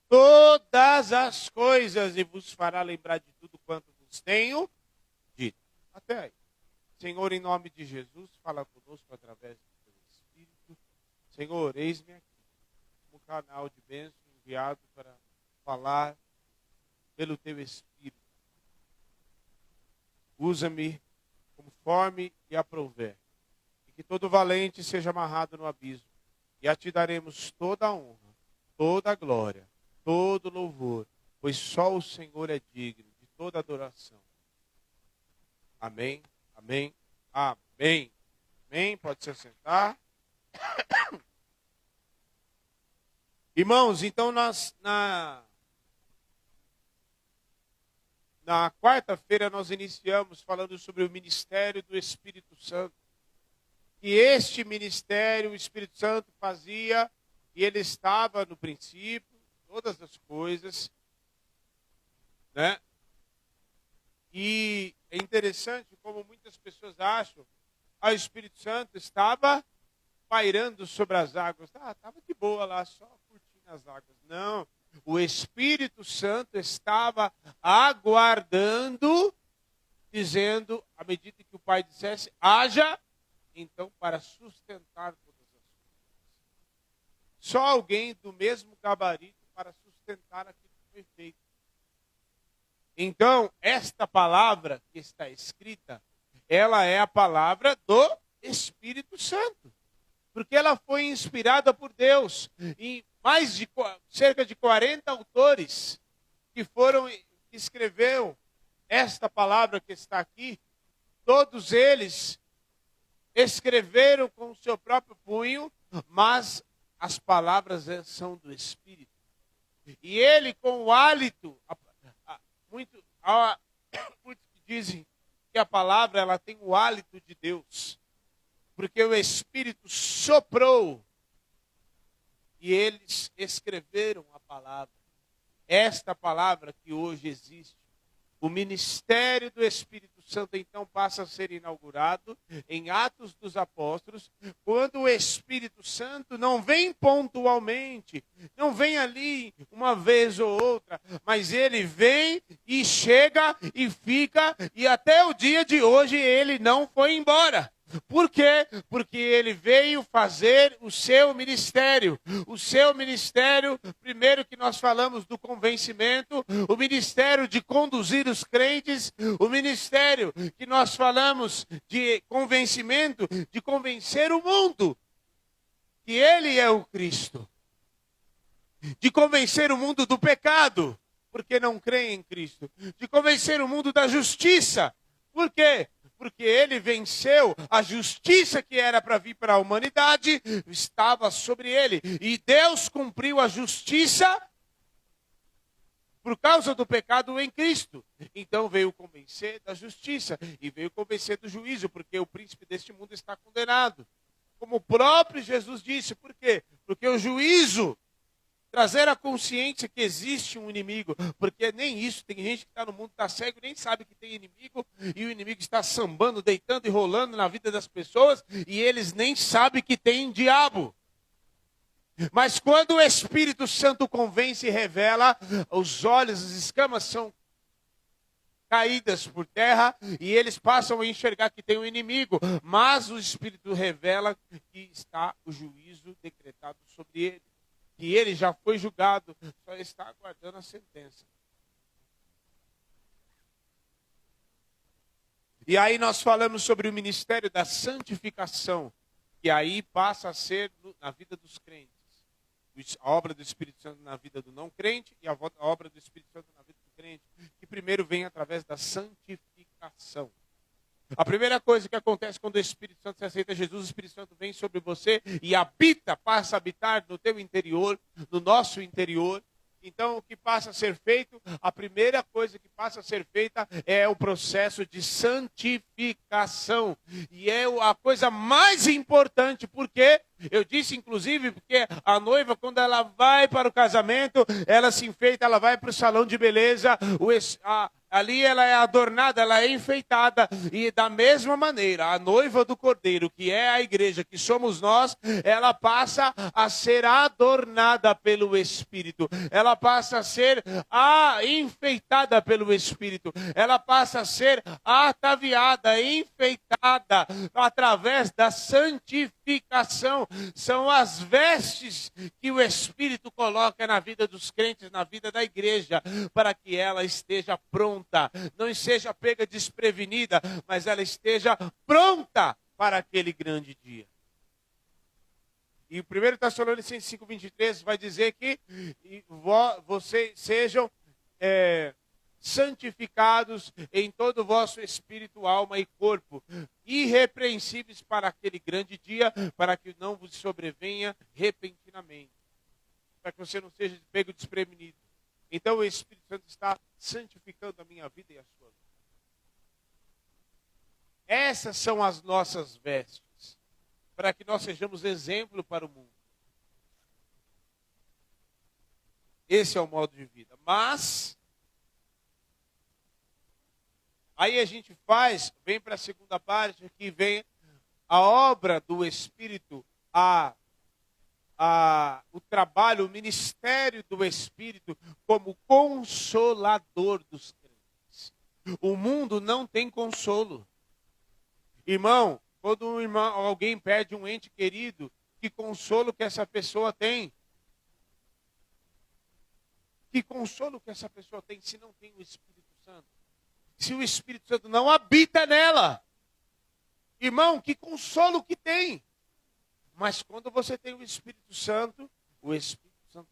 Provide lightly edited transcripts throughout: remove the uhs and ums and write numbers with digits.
todas as coisas e vos fará lembrar de tudo quanto vos tenho dito. Até aí. Senhor, em nome de Jesus, fala conosco através do teu Espírito. Senhor, eis-me aqui, como canal de bênção enviado para falar pelo teu Espírito. Usa-me conforme e aprouver. E que todo valente seja amarrado no abismo. E a ti daremos toda a honra, toda a glória, todo louvor, pois só o Senhor é digno de toda adoração. Amém, amém, amém. Amém, pode se sentar. Irmãos, então na quarta-feira nós iniciamos falando sobre o ministério do Espírito Santo. E este ministério o Espírito Santo fazia, e ele estava no princípio, todas as coisas, né? E é interessante como muitas pessoas acham, o Espírito Santo estava pairando sobre as águas. Estava de boa lá, só curtindo as águas. Não, o Espírito Santo estava aguardando, dizendo, à medida que o Pai dissesse, haja, então, para sustentar todas as coisas. Só alguém do mesmo gabarito para sustentar aquilo que foi feito. Então, esta palavra que está escrita, ela é a palavra do Espírito Santo. Porque ela foi inspirada por Deus. E cerca de 40 autores que escreveram esta palavra que está aqui, todos eles escreveram com o seu próprio punho, mas as palavras são do Espírito. E ele, com o hálito, muitos dizem que a palavra ela tem o hálito de Deus, porque o Espírito soprou e eles escreveram a palavra. Esta palavra que hoje existe. O ministério do Espírito Santo, então, passa a ser inaugurado em Atos dos Apóstolos, quando o Espírito Santo não vem pontualmente, não vem ali uma vez ou outra, mas ele vem e chega e fica, e até o dia de hoje ele não foi embora. Por quê? Porque ele veio fazer o seu ministério. O seu ministério, primeiro que nós falamos do convencimento, o ministério de conduzir os crentes, o ministério que nós falamos de convencimento, de convencer o mundo que ele é o Cristo. De convencer o mundo do pecado, porque não crê em Cristo. De convencer o mundo da justiça. Por quê? Porque ele venceu a justiça que era para vir para a humanidade, estava sobre ele. E Deus cumpriu a justiça por causa do pecado em Cristo. Então veio convencer da justiça e veio convencer do juízo, porque o príncipe deste mundo está condenado. Como o próprio Jesus disse, por quê? Porque o juízo, trazer a consciência que existe um inimigo, porque nem isso, tem gente que está no mundo, está cego, nem sabe que tem inimigo, e o inimigo está sambando, deitando e rolando na vida das pessoas, e eles nem sabem que tem diabo. Mas quando o Espírito Santo convence e revela, os olhos, as escamas são caídas por terra, e eles passam a enxergar que tem um inimigo, mas o Espírito revela que está o juízo decretado sobre ele. Que ele já foi julgado, só está aguardando a sentença. E aí nós falamos sobre o ministério da santificação, que aí passa a ser na vida dos crentes. A obra do Espírito Santo na vida do não crente e a obra do Espírito Santo na vida do crente, que primeiro vem através da santificação. A primeira coisa que acontece quando o Espírito Santo se aceita Jesus, o Espírito Santo vem sobre você e passa a habitar no teu interior, no nosso interior. Então, o que passa a ser feito, a primeira coisa que passa a ser feita é o processo de santificação. E é a coisa mais importante, porque eu disse, inclusive, porque a noiva, quando ela vai para o casamento, ela se enfeita, ela vai para o salão de beleza, Ali ela é adornada, ela é enfeitada. E da mesma maneira, a noiva do Cordeiro, que é a igreja, que somos nós, ela passa a ser adornada pelo Espírito. Ela passa a ser enfeitada pelo Espírito. Ela passa a ser ataviada, enfeitada através da santificação. São as vestes que o Espírito coloca na vida dos crentes, na vida da igreja, para que ela esteja pronta, não seja pega desprevenida, mas ela esteja pronta para aquele grande dia. E o 1 Tessalonicenses 5:23 vai dizer que vocês sejam santificados em todo o vosso espírito, alma e corpo, irrepreensíveis para aquele grande dia, para que não vos sobrevenha repentinamente, para que você não seja pego desprevenido. Então o Espírito Santo está santificando a minha vida e a sua vida. Essas são as nossas vestes, para que nós sejamos exemplo para o mundo. Esse é o modo de vida. Mas aí a gente vem para a segunda parte, aqui vem a obra do Espírito, o trabalho, o ministério do Espírito como consolador dos crentes. O mundo não tem consolo. Irmão, quando alguém perde um ente querido, que consolo que essa pessoa tem? Que consolo que essa pessoa tem se não tem o Espírito Santo? Se o Espírito Santo não habita nela? Irmão, que consolo que tem? Mas quando você tem o Espírito Santo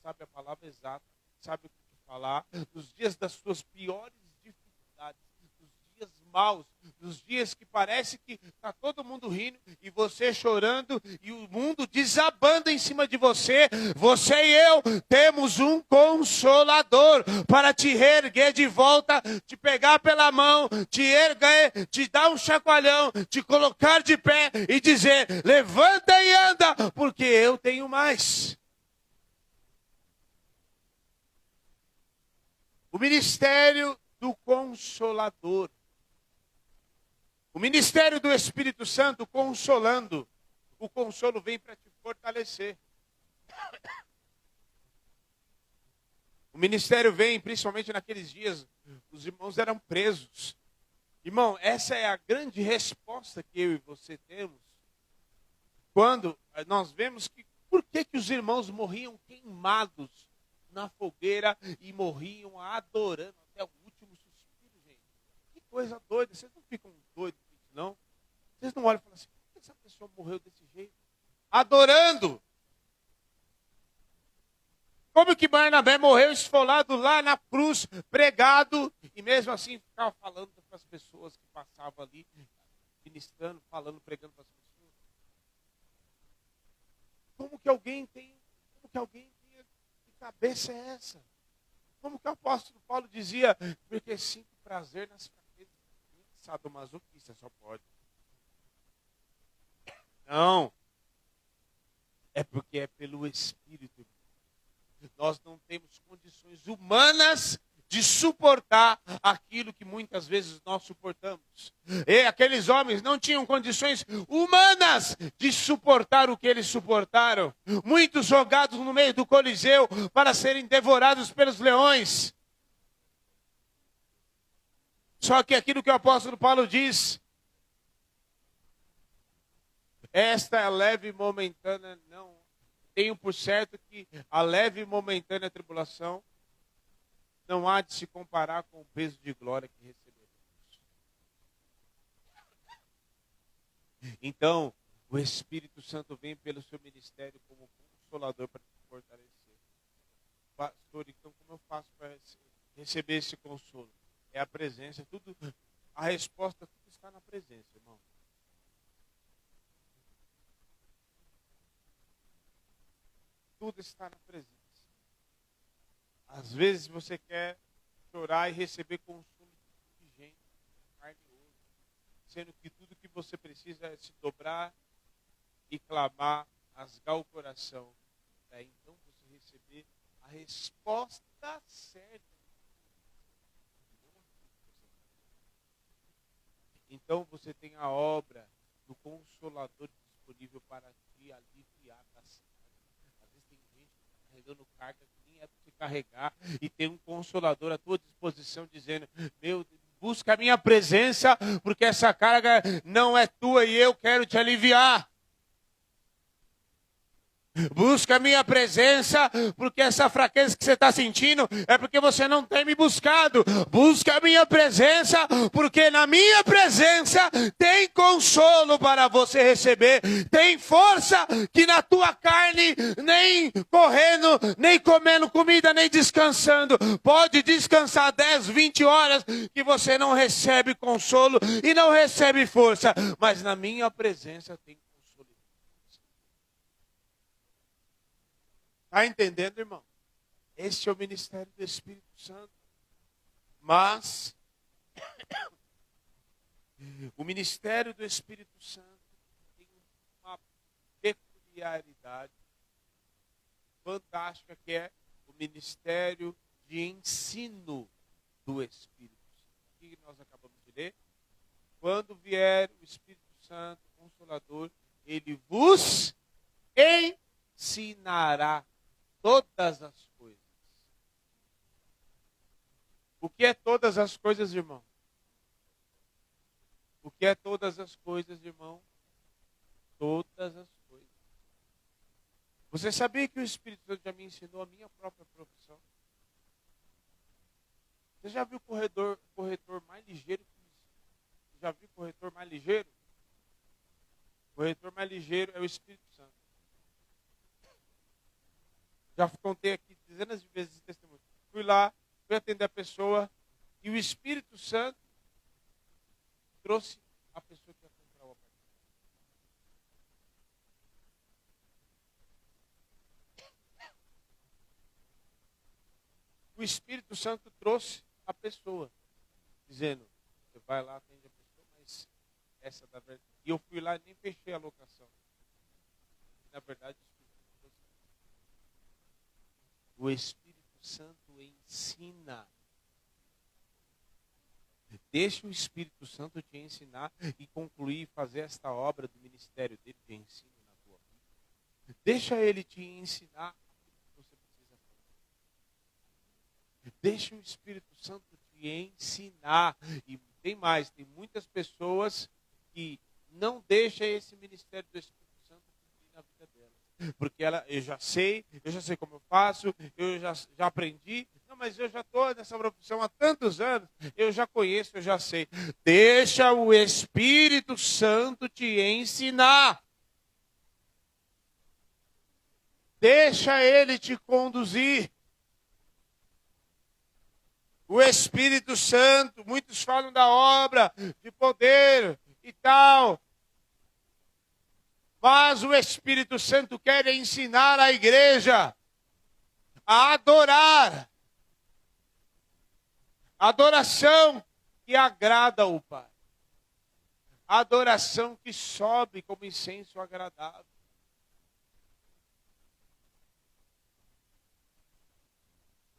sabe a palavra exata, sabe o que te falar, nos dias das suas piores dificuldades, nos dias maus, nos dias que parece que está todo mundo rindo e você chorando e o mundo desabando em cima de você, você e eu temos um consolador para te reerguer de volta, te pegar pela mão, te erguer, te dar um chacoalhão, te colocar de pé e dizer: levanta e anda, porque eu tenho mais. O ministério do Consolador. O ministério do Espírito Santo consolando. O consolo vem para te fortalecer. O ministério vem, principalmente naqueles dias, os irmãos eram presos. Irmão, essa é a grande resposta que eu e você temos. Quando nós vemos que, por que os irmãos morriam queimados na fogueira e morriam adorando até o último suspiro, gente? Que coisa doida, vocês não ficam doidos com isso, não? Vocês não olham e falam assim: por que essa pessoa morreu desse jeito? Adorando! Como que Barnabé morreu esfolado lá na cruz, pregado, e mesmo assim ficava falando para as pessoas que passavam ali, ministrando, falando, pregando para as pessoas. Como que alguém tem que cabeça é essa? Como que o apóstolo Paulo dizia: porque sinto prazer nas fraquezas, sadomasoquista só pode. Não. É porque é pelo Espírito. Nós não temos condições humanas de suportar aquilo que muitas vezes nós suportamos. E aqueles homens não tinham condições humanas de suportar o que eles suportaram. Muitos jogados no meio do Coliseu para serem devorados pelos leões. Só que aquilo que o apóstolo Paulo diz: esta é a leve e momentânea, não. Tenho por certo que a leve e momentânea tribulação não há de se comparar com o peso de glória que receberemos. Então, o Espírito Santo vem pelo seu ministério como consolador para te fortalecer. Pastor, então como eu faço para receber esse consolo? É a presença, tudo, a resposta, tudo está na presença, irmão. Tudo está na presença. Às vezes você quer chorar e receber consolo de gente, carne e osso, sendo que tudo que você precisa é se dobrar e clamar, rasgar o coração, para então você receber a resposta certa. Então você tem a obra do Consolador disponível para te aliviar das cargas. Às vezes tem gente que está carregando carga que nem é para você carregar, e tem um Consolador à tua disposição dizendo: meu Deus, busca a minha presença, porque essa carga não é tua e eu quero te aliviar. Busca a minha presença, porque essa fraqueza que você está sentindo é porque você não tem me buscado. Busca a minha presença, porque na minha presença tem consolo para você receber. Tem força que na tua carne, nem correndo, nem comendo comida, nem descansando. Pode descansar 10, 20 horas que você não recebe consolo e não recebe força. Mas na minha presença tem consolo. Está entendendo, irmão? Este é o ministério do Espírito Santo. Mas o ministério do Espírito Santo tem uma peculiaridade fantástica, que é o ministério de ensino do Espírito Santo. O que nós acabamos de ler? Quando vier o Espírito Santo, o Consolador, ele vos ensinará todas as coisas. O que é todas as coisas, irmão? O que é todas as coisas, irmão? Todas as coisas. Você sabia que o Espírito Santo já me ensinou a minha própria profissão? Você já viu o corretor mais ligeiro? Você já viu o corretor mais ligeiro? O corretor mais ligeiro é o Espírito Santo. Já contei aqui dezenas de vezes esse testemunho. Fui lá, fui atender a pessoa e o Espírito Santo trouxe a pessoa que ia comprar o apartamento. O Espírito Santo trouxe a pessoa, dizendo: você vai lá, atende a pessoa, mas essa da verdade. E eu fui lá e nem fechei a locação. Na verdade, o Espírito Santo ensina. Deixa o Espírito Santo te ensinar e concluir e fazer esta obra do ministério dele de ensino na tua vida. Deixa ele te ensinar aquilo que você precisa fazer. Deixa o Espírito Santo te ensinar. E tem mais, tem muitas pessoas que não deixam esse ministério do Espírito Santo cumprir na vida delas. Porque eu já sei como eu faço, eu já aprendi. Não, mas eu já estou nessa profissão há tantos anos, eu já conheço, eu já sei. Deixa o Espírito Santo te ensinar. Deixa ele te conduzir. O Espírito Santo, muitos falam da obra de poder e tal. Mas o Espírito Santo quer ensinar a igreja a adorar. Adoração que agrada ao Pai. Adoração que sobe como incenso agradável.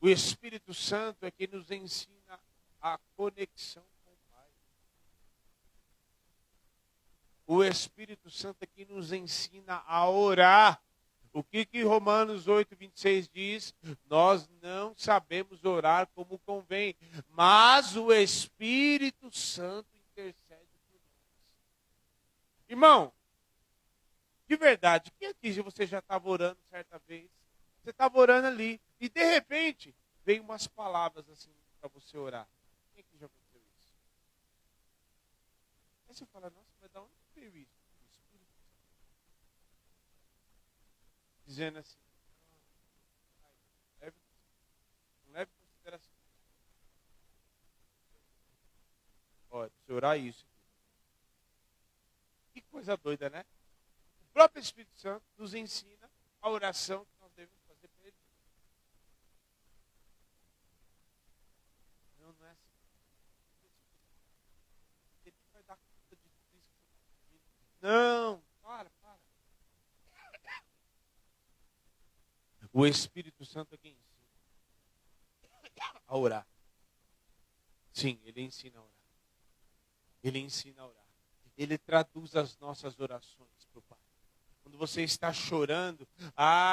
O Espírito Santo é quem nos ensina a conexão com o Pai. O Espírito Santo é quem nos ensina a orar. O que Romanos 8, 26 diz? Nós não sabemos orar como convém, mas o Espírito Santo intercede por nós. Irmão, de verdade, quem aqui você já estava orando certa vez? Você estava orando ali e de repente vem umas palavras assim para você orar. Quem aqui já aconteceu isso? Aí você fala: nossa, mas da onde veio isso? O Espírito Santo. Dizendo assim: não leve em consideração. Olha, você orar isso. Que coisa doida, né? O próprio Espírito Santo nos ensina a oração que nós devemos fazer para Ele. Não é assim. Ele vai dar conta de tudo isso que você está pedindo. Não, para. O Espírito Santo é quem ensina a orar. Sim, ele ensina a orar. Ele ensina a orar. Ele traduz as nossas orações para o Pai. Quando você está chorando,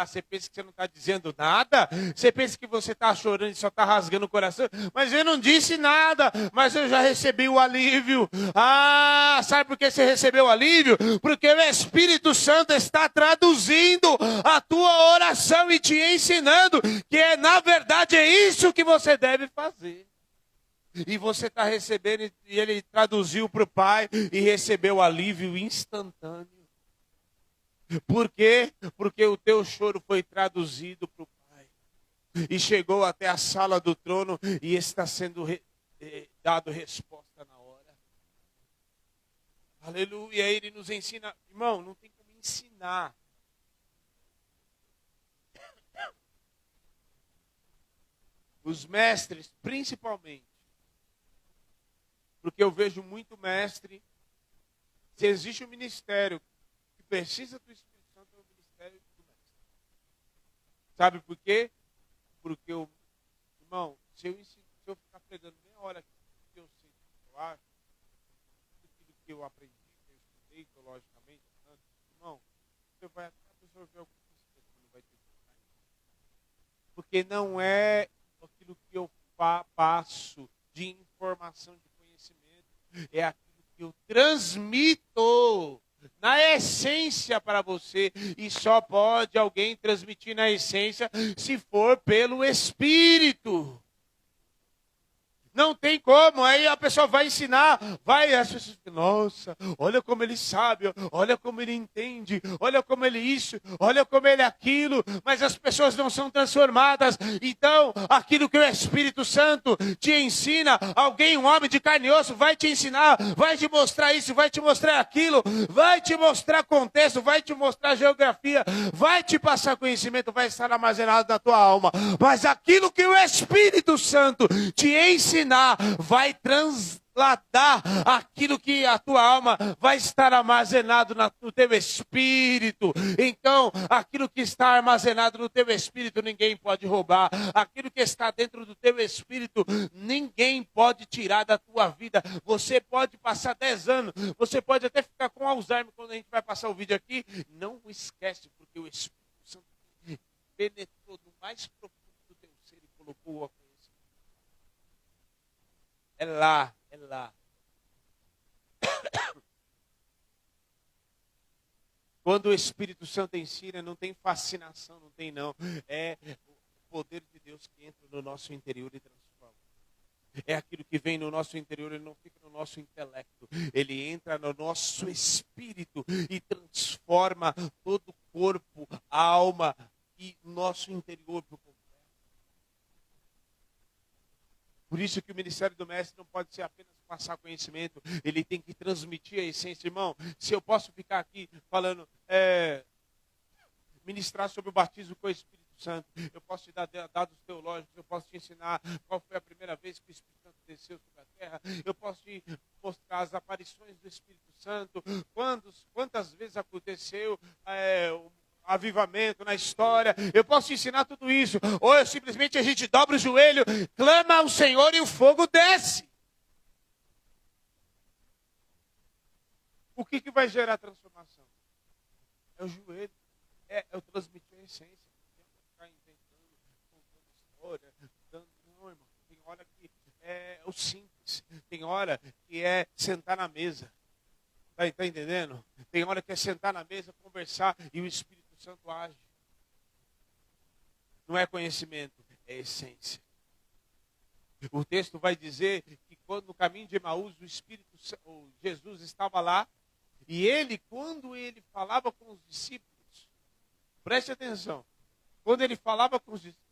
você pensa que você não está dizendo nada? Você pensa que você está chorando e só está rasgando o coração? Mas eu não disse nada, mas eu já recebi o alívio. Sabe por que você recebeu o alívio? Porque o Espírito Santo está traduzindo a tua oração e te ensinando que na verdade é isso que você deve fazer. E você está recebendo, e ele traduziu para o Pai e recebeu o alívio instantâneo. Por quê? Porque o teu choro foi traduzido para o Pai. E chegou até a sala do trono e está sendo dado resposta na hora. Aleluia. Ele nos ensina. Irmão, não tem como ensinar. Os mestres, principalmente. Porque eu vejo muito mestre. Se existe um ministério precisa do Espírito Santo, é o ministério do mestre. Sabe por quê? Porque, irmão, se eu ficar pregando meia hora aqui, que eu sei, eu acho, tudo que eu aprendi, que eu estudei teologicamente, irmão, você vai até absorver alguma coisa que não vai ter. Porque não é aquilo que eu passo de informação, de conhecimento, é aquilo que eu transmito na essência para você, e só pode alguém transmitir na essência se for pelo Espírito. Não tem como, aí a pessoa vai ensinar, as pessoas ficam, nossa, olha como ele sabe, olha como ele entende, olha como ele isso, olha como ele aquilo, mas as pessoas não são transformadas. Então, aquilo que o Espírito Santo te ensina, alguém, um homem de carne e osso, vai te ensinar, vai te mostrar isso, vai te mostrar aquilo, vai te mostrar contexto, vai te mostrar geografia, vai te passar conhecimento, vai estar armazenado na tua alma. Mas aquilo que o Espírito Santo te ensina, vai transladar aquilo que a tua alma vai estar armazenado no teu espírito. Então, aquilo que está armazenado no teu espírito, ninguém pode roubar. Aquilo que está dentro do teu espírito, ninguém pode tirar da tua vida. Você pode passar 10 anos, você pode até ficar com Alzheimer quando a gente vai passar o vídeo aqui. Não esquece, porque o Espírito Santo penetrou no mais profundo do teu ser e colocou a É lá. Quando o Espírito Santo ensina, não tem fascinação, não tem não. É o poder de Deus que entra no nosso interior e transforma. É aquilo que vem no nosso interior, ele não fica no nosso intelecto. Ele entra no nosso espírito e transforma todo o corpo, a alma e nosso interior por completo. Por isso que o ministério do mestre não pode ser apenas passar conhecimento, ele tem que transmitir a essência. Irmão, se eu posso ficar aqui falando, ministrar sobre o batismo com o Espírito Santo, eu posso te dar dados teológicos, eu posso te ensinar qual foi a primeira vez que o Espírito Santo desceu sobre a terra, eu posso te mostrar as aparições do Espírito Santo, quantas vezes aconteceu avivamento na história, eu posso te ensinar tudo isso, ou simplesmente a gente dobra o joelho, clama ao Senhor e o fogo desce. O que vai gerar transformação? É o joelho, é o transmitir a essência, não ficar inventando, contando história, não, irmão, tem hora que é o simples, tem hora que é sentar na mesa, tá entendendo? Tem hora que é sentar na mesa, conversar e o Espírito Santo age. Não é conhecimento, é essência. O texto vai dizer que quando no caminho de Emaús Jesus estava lá e quando ele falava com os discípulos, preste atenção, quando ele falava com os discípulos,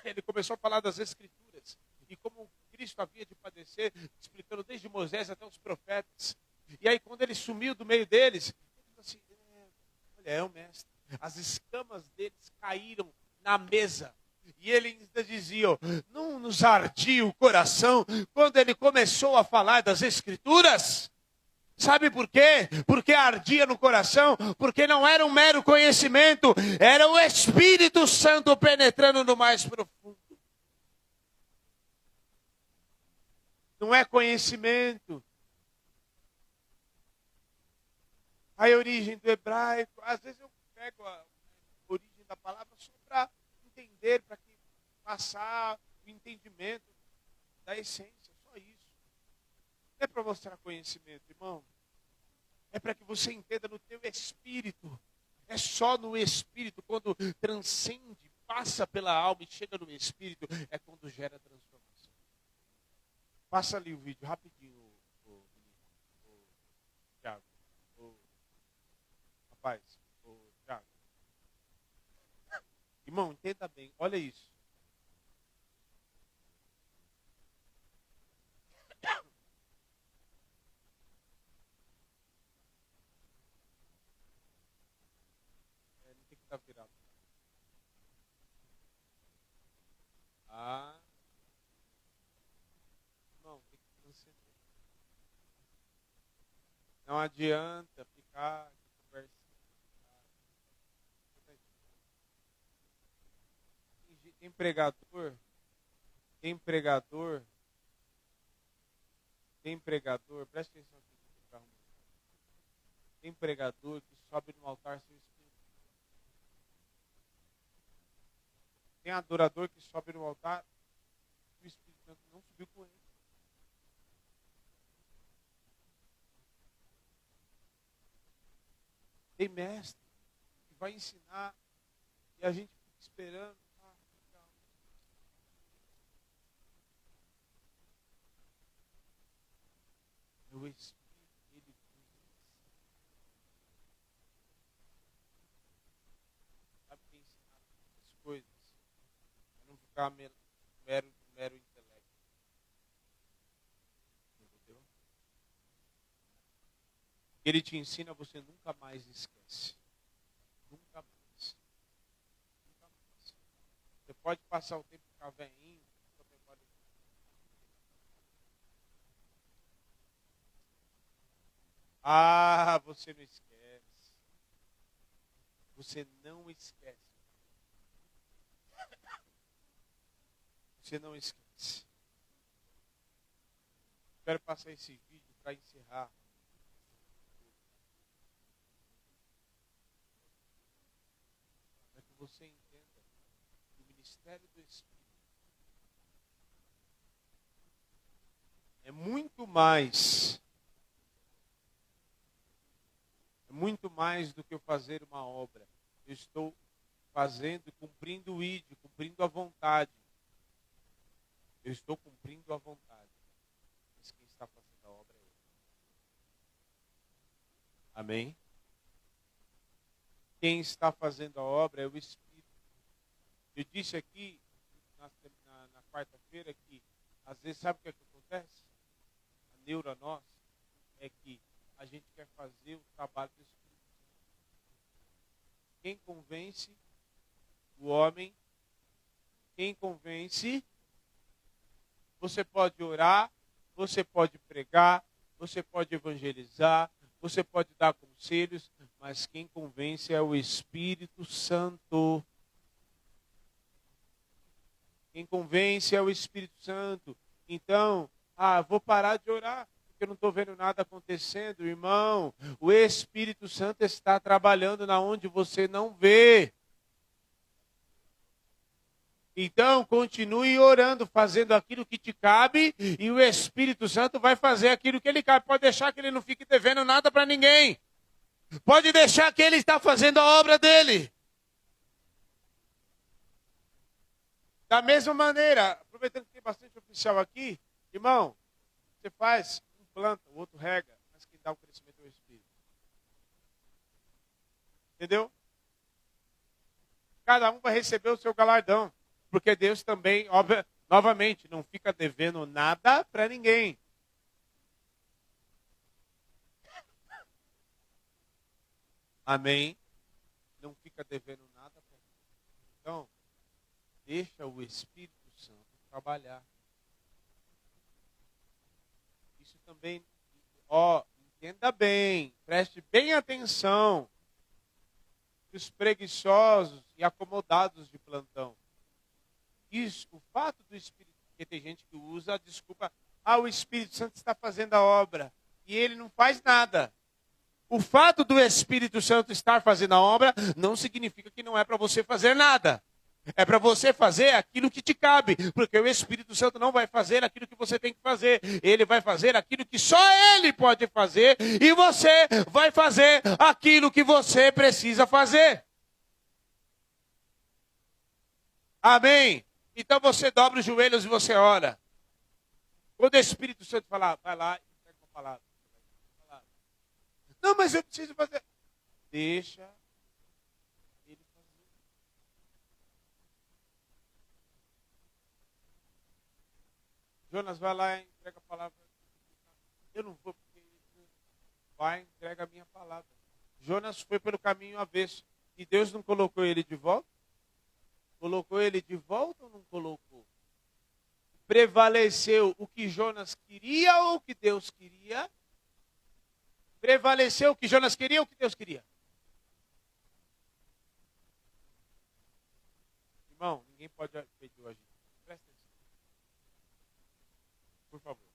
ele começou a falar das Escrituras e como Cristo havia de padecer, explicando desde Moisés até os profetas. E aí quando ele sumiu do meio deles, ele falou assim, é o mestre. As escamas deles caíram na mesa. E ele ainda dizia, não nos ardia o coração quando ele começou a falar das Escrituras? Sabe por quê? Porque ardia no coração, porque não era um mero conhecimento, era o Espírito Santo penetrando no mais profundo. Não é conhecimento, a origem do hebraico. Às vezes eu pego a origem da palavra só para entender, para que passar o entendimento da essência, só isso. Não é para mostrar conhecimento, irmão. É para que você entenda no teu espírito. É só no espírito, quando transcende, passa pela alma e chega no espírito, é quando gera transformação. Passa ali o vídeo rapidinho, o Thiago. Rapaz, Thiago. Irmão, entenda bem, olha isso. Não tem que estar virado. Não, tem que transcender. Não adianta ficar conversando. Tem pregador, presta atenção aqui. Tem pregador que sobe no altar sem o Espírito. Tem adorador que sobe no altar e o Espírito Santo não subiu com ele. Tem mestre que vai ensinar e a gente fica esperando. O Espírito, ele sabe que ensinar as coisas, para não ficar mero intelecto. Entendeu? Ele te ensina, você nunca mais esquece. Nunca mais. Nunca mais. Você pode passar o tempo ficar velhinho, sua memória. Você não esquece. Você não esquece. Você não esquece. Quero passar esse vídeo para encerrar. Para que você entenda que o ministério do Espírito é muito mais do que eu fazer uma obra. Eu estou fazendo, cumprindo o ID, cumprindo a vontade. Eu estou cumprindo a vontade. Mas quem está fazendo a obra é Ele. Amém? Quem está fazendo a obra é o Espírito. Eu disse aqui, na quarta-feira, que às vezes, sabe o que acontece? A neura nossa é que a gente quer fazer o trabalho do Espírito. Quem convence o homem, quem convence, você pode orar, você pode pregar, você pode evangelizar, você pode dar conselhos, mas quem convence é o Espírito Santo. Quem convence é o Espírito Santo. Então, vou parar de orar, porque eu não estou vendo nada acontecendo. Irmão, o Espírito Santo está trabalhando na onde você não vê. Então, continue orando, fazendo aquilo que te cabe, e o Espírito Santo vai fazer aquilo que ele cabe. Pode deixar que ele não fique devendo nada para ninguém. Pode deixar que ele está fazendo a obra dele. Da mesma maneira, aproveitando que tem bastante oficial aqui, irmão, você faz, um planta, o outro rega, mas quem dá o crescimento é o Espírito. Entendeu? Cada um vai receber o seu galardão. Porque Deus também, novamente, não fica devendo nada para ninguém. Amém? Não fica devendo nada para ninguém. Então, deixa o Espírito Santo trabalhar. Isso também, entenda bem, preste bem atenção. Os preguiçosos e acomodados de plantão. Isso, o fato do Espírito, porque tem gente que usa a desculpa, o Espírito Santo está fazendo a obra, e ele não faz nada. O fato do Espírito Santo estar fazendo a obra não significa que não é para você fazer nada. É para você fazer aquilo que te cabe, porque o Espírito Santo não vai fazer aquilo que você tem que fazer. Ele vai fazer aquilo que só Ele pode fazer e você vai fazer aquilo que você precisa fazer. Amém? Então você dobra os joelhos e você ora. Quando o Espírito Santo falar, vai lá e pega uma palavra. Não, mas eu preciso fazer. Deixa ele fazer. Jonas, vai lá e entrega a palavra. Eu não vou, porque vai e entrega a minha palavra. Jonas foi pelo caminho avesso. E Deus não colocou ele de volta? Colocou ele de volta ou não colocou? Prevaleceu o que Jonas queria ou o que Deus queria? Prevaleceu o que Jonas queria ou o que Deus queria? Irmão, ninguém pode pedir hoje. Presta atenção. Por favor.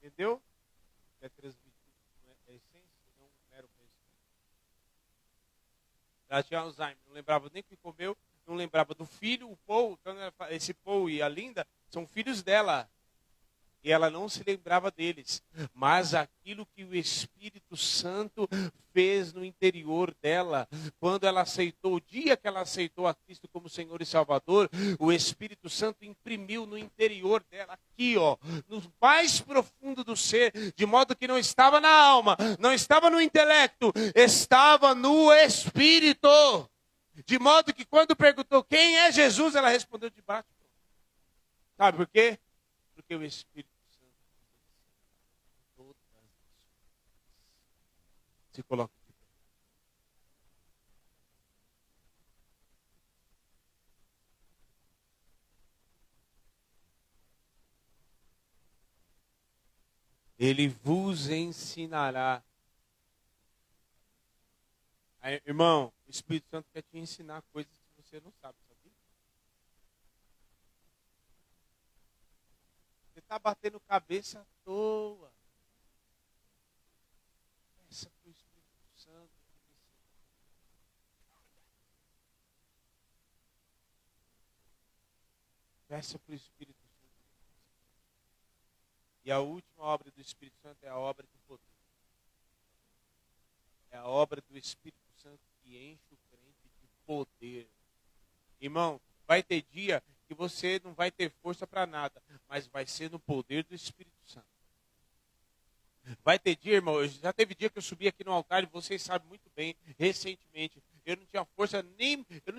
Entendeu? É transmitido, é essência, não um mero conhecimento. Ela tinha Alzheimer, não lembrava nem o que comeu, não lembrava do filho, o Paul, então esse Paul e a Linda são filhos dela. E ela não se lembrava deles, mas aquilo que o Espírito Santo fez no interior dela, quando ela aceitou, o dia que ela aceitou a Cristo como Senhor e Salvador, o Espírito Santo imprimiu no interior dela, aqui ó, no mais profundo do ser, de modo que não estava na alma, não estava no intelecto, estava no Espírito. De modo que quando perguntou quem é Jesus, ela respondeu de baixo. Sabe por quê? Porque o Espírito Santo todas as coisas. Se coloca de pé. Ele vos ensinará. Aí, irmão, o Espírito Santo quer te ensinar coisas que você não sabe, sabia? Você está batendo cabeça à toa. Peça para o Espírito Santo. Peça para o Espírito Santo. E a última obra do Espírito Santo é a obra do poder. É a obra do Espírito Santo que enche o crente de poder. Irmão, vai ter dia que você não vai ter força para nada, mas vai ser no poder do Espírito Santo. Vai ter dia, irmão, já teve dia que eu subi aqui no altar e vocês sabem muito bem, recentemente, eu não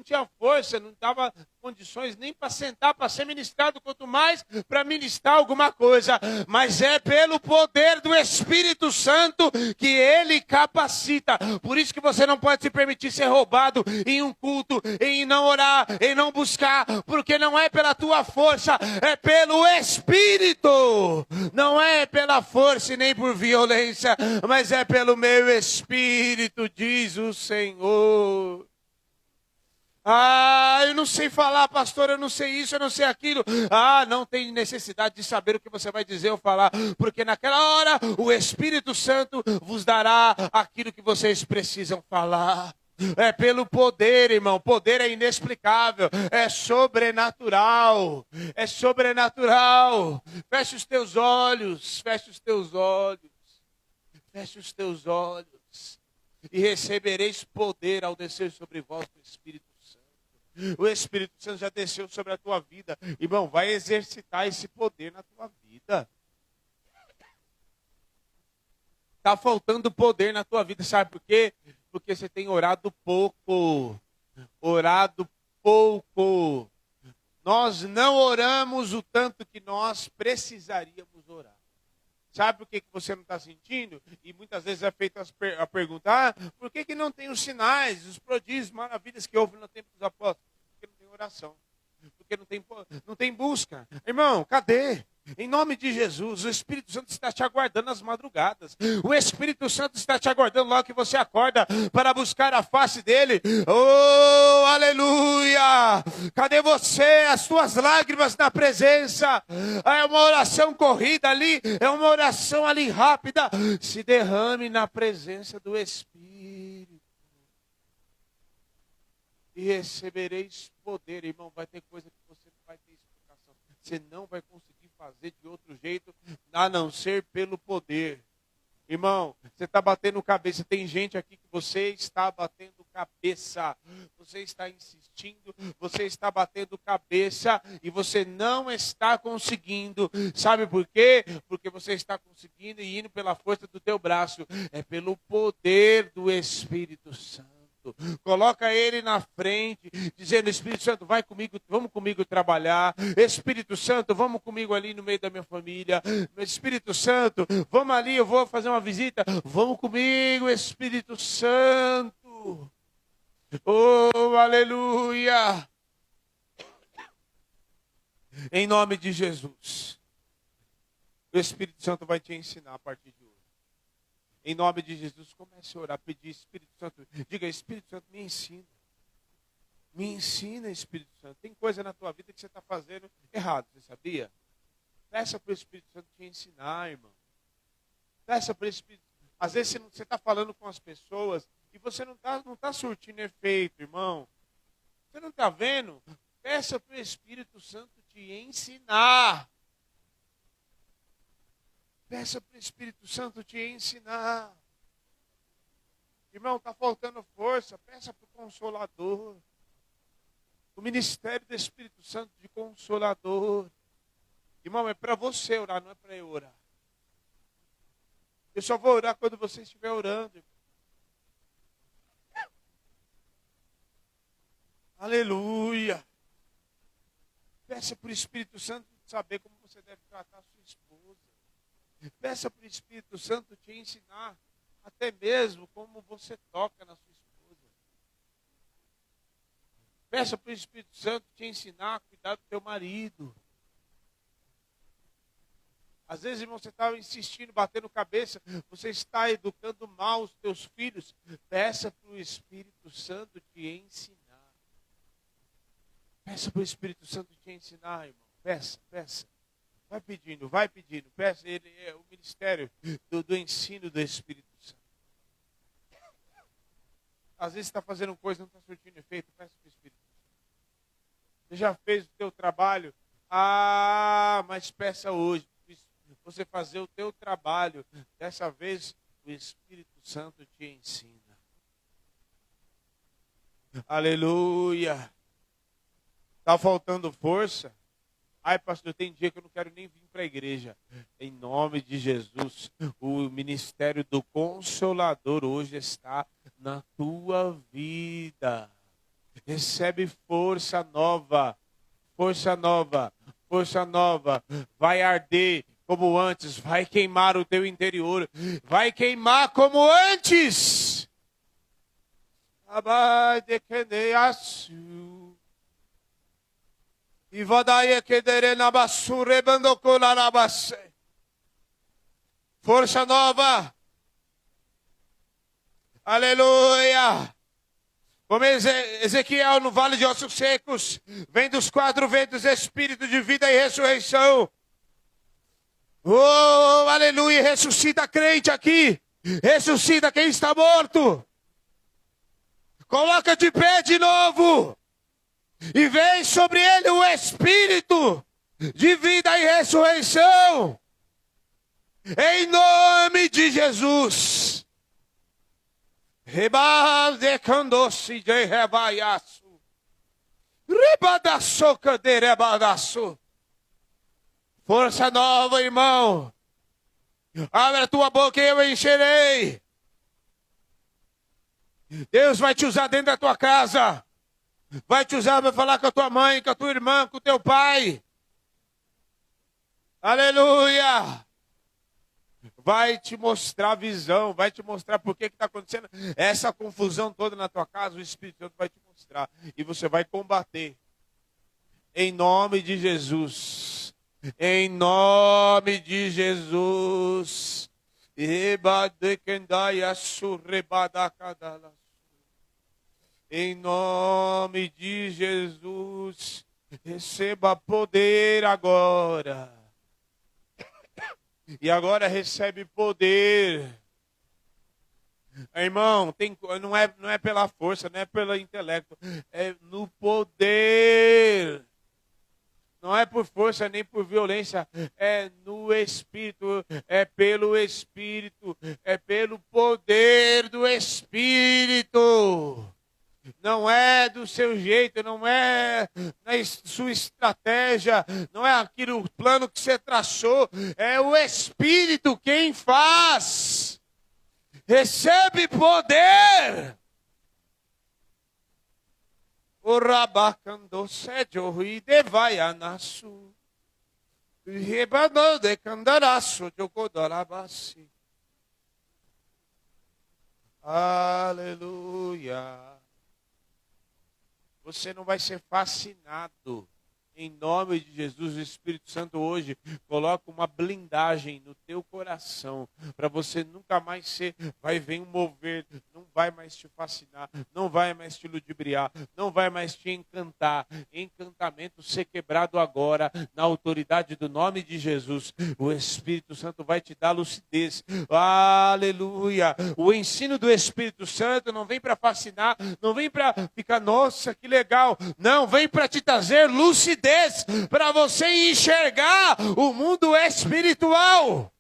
tinha força, não dava condições nem para sentar, para ser ministrado, quanto mais para ministrar alguma coisa. Mas é pelo poder do Espírito Santo que Ele capacita. Por isso que você não pode se permitir ser roubado em um culto, em não orar, em não buscar, porque não é pela tua força, é pelo Espírito. Não é pela força e nem por violência, mas é pelo meu Espírito, diz o Senhor. Ah, eu não sei falar, pastor, eu não sei isso, eu não sei aquilo. Ah, não tem necessidade de saber o que você vai dizer ou falar, porque naquela hora o Espírito Santo vos dará aquilo que vocês precisam falar. É pelo poder, irmão. Poder é inexplicável, é sobrenatural. É sobrenatural. Feche os teus olhos, feche os teus olhos, feche os teus olhos. E recebereis poder ao descer sobre vós o Espírito Santo. O Espírito Santo já desceu sobre a tua vida. Irmão, vai exercitar esse poder na tua vida. Está faltando poder na tua vida, sabe por quê? Porque você tem orado pouco. Orado pouco. Nós não oramos o tanto que nós precisaríamos orar. Sabe por que você não está sentindo? E muitas vezes é feita a pergunta, por que não tem os sinais, os prodígios, maravilhas que houve no tempo dos apóstolos? Porque não tem oração. Porque não tem busca. Irmão, cadê? Em nome de Jesus, o Espírito Santo está te aguardando nas madrugadas. O Espírito Santo está te aguardando logo que você acorda para buscar a face dele. Oh, aleluia! Cadê você? As tuas lágrimas na presença. É uma oração corrida ali, é uma oração ali rápida. Se derrame na presença do Espírito. E recebereis poder, irmão. Vai ter coisa que você não vai ter explicação. Você não vai conseguir fazer de outro jeito, a não ser pelo poder. Irmão, você está batendo cabeça. Tem gente aqui que você está batendo cabeça. Você está insistindo, você está batendo cabeça e você não está conseguindo. Sabe por quê? Porque você está conseguindo e indo pela força do teu braço. É pelo poder do Espírito Santo. Coloca ele na frente, dizendo, Espírito Santo, vai comigo, vamos comigo trabalhar. Espírito Santo, vamos comigo ali no meio da minha família. Espírito Santo, vamos ali, eu vou fazer uma visita. Vamos comigo, Espírito Santo. Oh, aleluia. Em nome de Jesus. O Espírito Santo vai te ensinar a partir de hoje. Em nome de Jesus, comece a orar, pedir, Espírito Santo, diga, Espírito Santo, me ensina. Me ensina, Espírito Santo. Tem coisa na tua vida que você está fazendo errado, você sabia? Peça para o Espírito Santo te ensinar, irmão. Peça para o Espírito Santo. Às vezes você está falando com as pessoas e você não tá surtindo efeito, irmão. Você não está vendo? Peça para o Espírito Santo te ensinar. Peça para o Espírito Santo te ensinar. Irmão, está faltando força. Peça para o Consolador. O ministério do Espírito Santo de Consolador. Irmão, é para você orar, não é para eu orar. Eu só vou orar quando você estiver orando. Irmão. Aleluia. Peça para o Espírito Santo saber como você deve tratar a sua esposa. Peça para o Espírito Santo te ensinar até mesmo como você toca na sua esposa. Peça para o Espírito Santo te ensinar a cuidar do teu marido. Às vezes, irmão, você está insistindo, batendo cabeça, você está educando mal os teus filhos. Peça para o Espírito Santo te ensinar. Peça para o Espírito Santo te ensinar, irmão. Peça, peça. Vai pedindo. Peça, ele é o ministério do ensino do Espírito Santo. Às vezes você está fazendo coisa, não está surtindo efeito. Peça para o Espírito Santo. Você já fez o teu trabalho? Ah, mas peça hoje. Você fazer o teu trabalho. Dessa vez, o Espírito Santo te ensina. Aleluia. Está faltando força? Ai, pastor, tem dia que eu não quero nem vir para a igreja. Em nome de Jesus, o ministério do Consolador hoje está na tua vida. Recebe força nova, força nova, força nova. Vai arder como antes, vai queimar o teu interior, vai queimar como antes. Abai de queneaçu. E vadaia quedere na basura bandocola na basse. Força nova. Aleluia. Como Ezequiel no vale de ossos secos, vem dos 4 ventos, espírito de vida e ressurreição. Oh, aleluia, ressuscita crente aqui. Ressuscita quem está morto. Coloca de pé de novo. E vem sobre ele o espírito de vida e ressurreição. Em nome de Jesus. Rebadecandoce de rebaiaço. Rebadaçoca de rebadaço. Força nova, irmão. Abre a tua boca e eu encherei. Deus vai te usar dentro da tua casa. Vai te usar para falar com a tua mãe, com a tua irmã, com o teu pai. Aleluia. Vai te mostrar a visão, vai te mostrar por que está acontecendo essa confusão toda na tua casa. O Espírito Santo vai te mostrar e você vai combater. Em nome de Jesus. Em nome de Jesus. Em nome de Jesus. Receba poder agora. E agora recebe poder. Irmão, não é pela força, não é pelo intelecto. É no poder. Não é por força nem por violência. É no Espírito. É pelo Espírito. É pelo poder do Espírito. Não é do seu jeito, não é na sua estratégia, não é aquilo, o plano que você traçou, é o Espírito quem faz. Recebe poder. O rabacando sedio e devaianaço. Rebano de candaraço de codorabassi. Aleluia. Você não vai ser fascinado. Em nome de Jesus, o Espírito Santo hoje coloca uma blindagem no teu coração, para você nunca mais ser, vai vir um mover, não vai mais te fascinar, não vai mais te ludibriar, não vai mais te encantar. Encantamento ser quebrado agora, na autoridade do nome de Jesus. O Espírito Santo vai te dar lucidez. Aleluia! O ensino do Espírito Santo não vem para fascinar, não vem para ficar, nossa, que legal. Não, vem para te trazer lucidez, para você enxergar o mundo espiritual.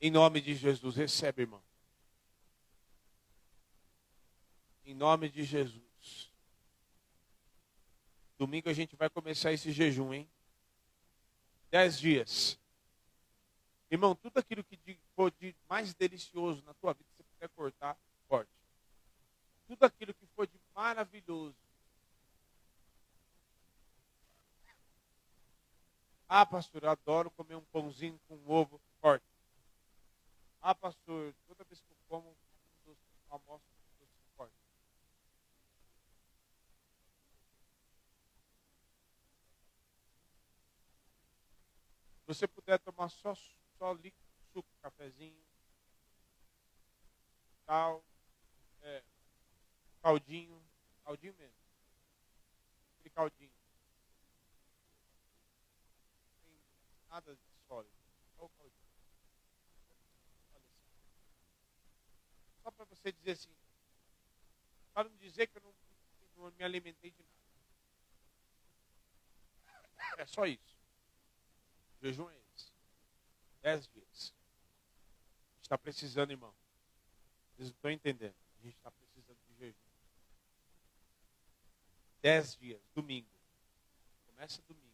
Em nome de Jesus, recebe, irmão. Em nome de Jesus. Domingo a gente vai começar esse jejum, hein? 10 dias. Irmão, tudo aquilo que for de mais delicioso na tua vida, se você puder cortar, corte. Tudo aquilo que for de maravilhoso. Ah, pastor, eu adoro comer um pãozinho com ovo, corte. Ah, pastor, toda vez que eu como um doce, almoço com doce, corte. Se você puder tomar só líquido, suco, cafezinho, tal, caldinho mesmo, aquele caldinho, não tem nada de sólido, só o caldinho. Só para você dizer assim, para não dizer que eu não me alimentei de nada. É só isso. O jejum é esse. 10 dias. A gente está precisando, irmão. Vocês não estão entendendo. A gente está precisando de jejum. 10 dias. Domingo. Começa domingo.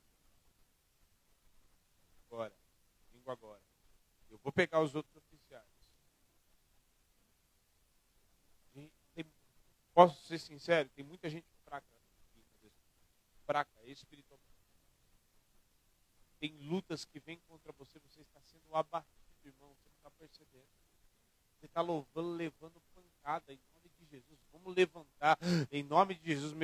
Agora. Domingo agora. Eu vou pegar os outros oficiais. Posso ser sincero? Tem muita gente fraca. Fraca espiritualmente. Tem lutas que vêm contra você, você está sendo abatido, irmão, você não está percebendo. Você está levando pancada em nome de Jesus. Vamos levantar em nome de Jesus, o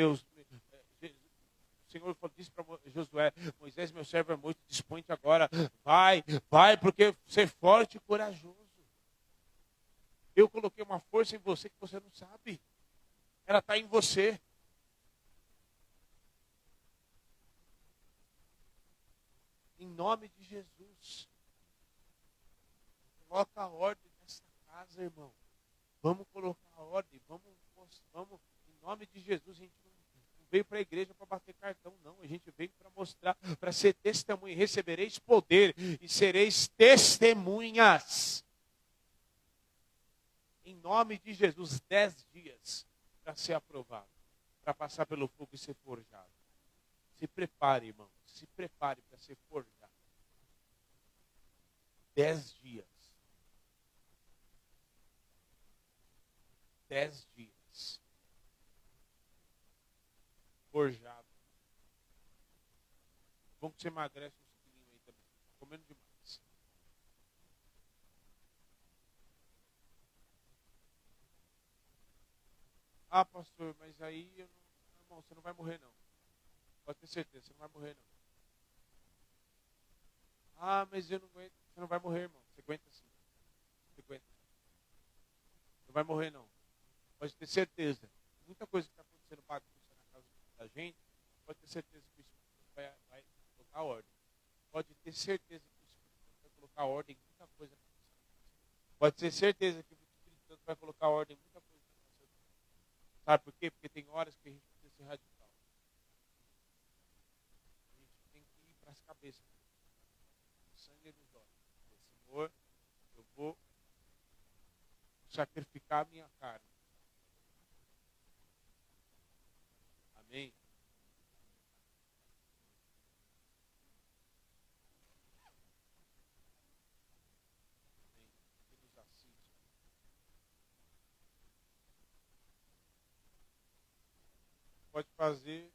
Senhor disse para Josué: Moisés, meu servo é muito, dispõe-te agora. Vai, porque ser forte e corajoso. Eu coloquei uma força em você que você não sabe. Ela está em você. Em nome de Jesus. Coloca a ordem nessa casa, irmão. Vamos colocar a ordem. Vamos. Em nome de Jesus, a gente não veio para a igreja para bater cartão, não. A gente veio para mostrar, para ser testemunha. Recebereis poder e sereis testemunhas. Em nome de Jesus, 10 dias para ser aprovado, para passar pelo fogo e ser forjado. Se prepare, irmão. Se prepare para ser forjado. 10 dias. 10 dias. Forjado. Bom que você emagrece uns quilinhos aí também. Tá comendo demais. Ah, pastor, mas aí eu não, irmão, você não vai morrer não. Pode ter certeza, você não vai morrer não. Ah, mas eu não aguento. Você não vai morrer, irmão. Você aguenta sim. Você aguenta. Não vai morrer não. Pode ter certeza. Muita coisa que está acontecendo bagunça na casa da gente, pode ter certeza que o Espírito Santo vai colocar ordem. Pode ter certeza que o Espírito Santo vai colocar ordem em muita coisa na nossa vida. Pode ter certeza que o Espírito Santo vai colocar ordem em muita coisa na nossa vida. Sabe por quê? Porque tem horas que a gente precisa ser radical. A gente tem que ir para as cabeças. Sangue nos olhos. Senhor, eu vou sacrificar a minha carne. Amém? Amém. Que nos assiste. Pode fazer.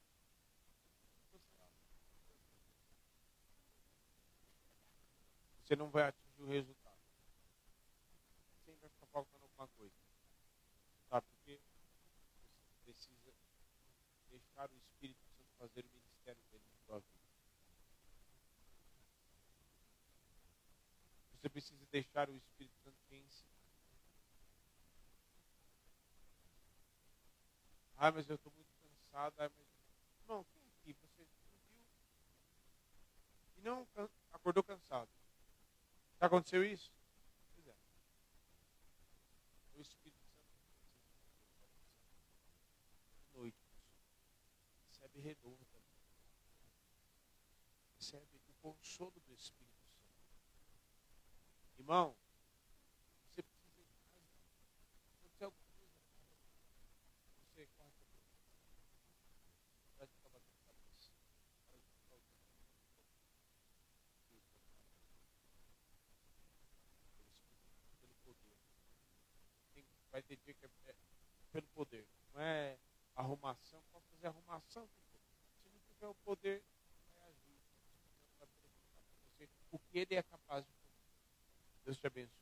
Você não vai atingir o resultado. Sempre vai ficar faltando alguma coisa. Sabe por quê? Você precisa deixar o Espírito Santo fazer o ministério dele na sua vida. Você precisa deixar o Espírito Santo te ensinar. Ah, mas eu estou muito cansado. Ah, mas... Irmão, quem aqui? Você viu e não acordou cansado. Já aconteceu isso? Pois é. O Espírito Santo de noite. Recebe renovo também. Recebe o consolo do Espírito Santo. Irmão, você precisa ir em casa. Se acontecer alguma coisa, você corre para Deus. Vai ficar batendo cabeça. Vai ficar usando pelo poder. Vai ter dia que é pelo poder. Não é arrumação. Pode fazer arrumação. Se não tiver o poder, vai agir. Vai verificar para você o que ele é capaz de fazer. Deus te abençoe.